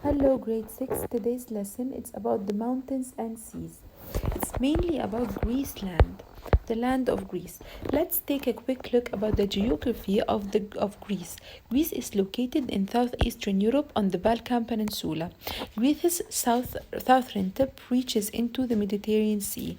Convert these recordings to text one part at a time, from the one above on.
Hello, grade 6. Today's lesson it's about the mountains and seas. It's mainly about Greece land, the land of Greece. Let's take a quick look about the geography of Greece. Greece is located in southeastern Europe on the Balkan Peninsula. Greece's southern tip reaches into the Mediterranean Sea.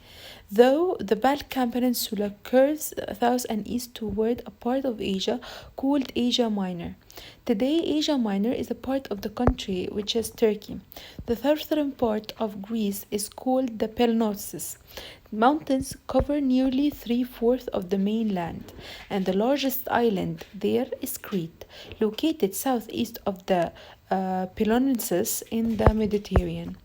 Though the Balkan Peninsula curves south and east toward a part of Asia called Asia Minor. Today, Asia Minor is a part of the country which is Turkey. The southern part of Greece is called the Peloponnesus. Mountains cover nearly three-fourths of the mainland, and the largest island there is Crete, located southeast of the Peloponnesus in the Mediterranean.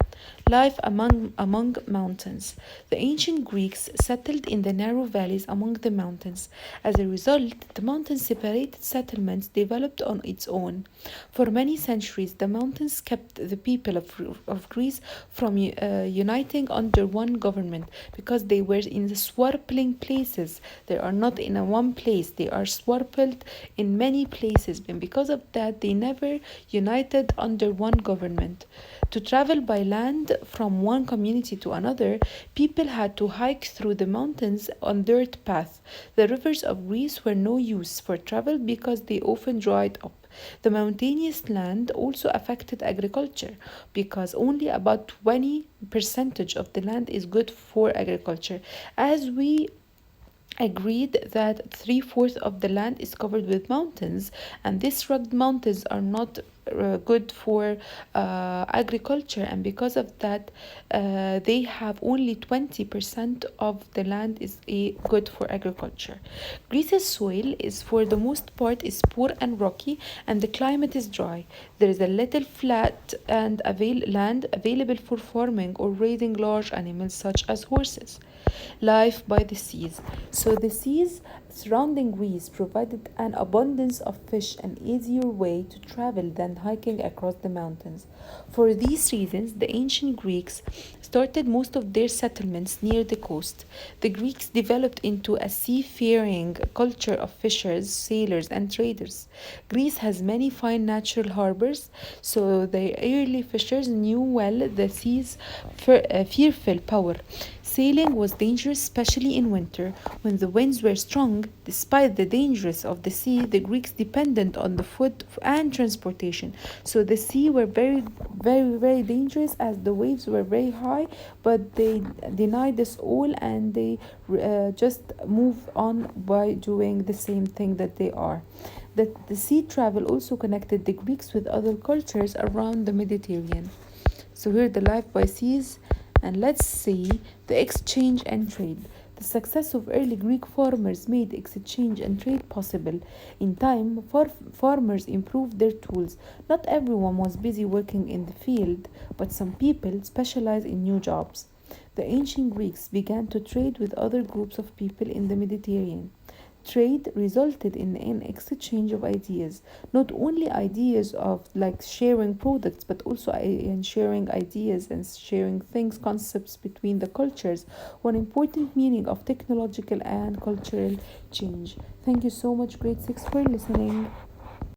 Life among mountains. The ancient Greeks settled in the narrow valleys among the mountains. As a result, the mountain separated settlements developed on its own. For many centuries, the mountains kept the people of Greece from uniting under one government because they were in the swamping places. They are not in a one place, they are swamped in many places, and because of that, they never united under one government. To travel by land from one community to another, people had to hike through the mountains on dirt paths. The rivers of Greece were no use for travel because they often dried up. The mountainous land also affected agriculture because only about 20% of the land is good for agriculture. As we agreed that three-fourths of the land is covered with mountains, and these rugged mountains are not good for agriculture, and because of that, they have only 20% of the land is good for agriculture. Greece's soil is for the most part is poor and rocky, and the climate is dry. There is a little flat and land available for farming or raising large animals such as horses. Life by the seas. So the seas surrounding Greece provided an abundance of fish and easier way to travel than hiking across the mountains. For these reasons, the ancient Greeks started most of their settlements near the coast. The Greeks developed into a seafaring culture of fishers, sailors, and traders. Greece has many fine natural harbors, so the early fishers knew well the sea's fearful power. Sailing was dangerous, especially in winter, when the winds were strong. Despite the dangers of the sea, the Greeks depended on the food and transportation. So the sea were very dangerous as the waves were very high, but they denied this all and they just move on by doing the same thing that they are. The sea travel also connected the Greeks with other cultures around the Mediterranean. So here the life by seas, and let's see the exchange and trade. The success of early Greek farmers made exchange and trade possible. In time, farmers improved their tools. Not everyone was busy working in the field, but some people specialized in new jobs. The ancient Greeks began to trade with other groups of people in the Mediterranean. Trade resulted in an exchange of ideas, not only ideas of like sharing products, but also in sharing ideas and sharing things, concepts between the cultures. One important meaning of technological and cultural change. Thank you so much, grade 6, for listening.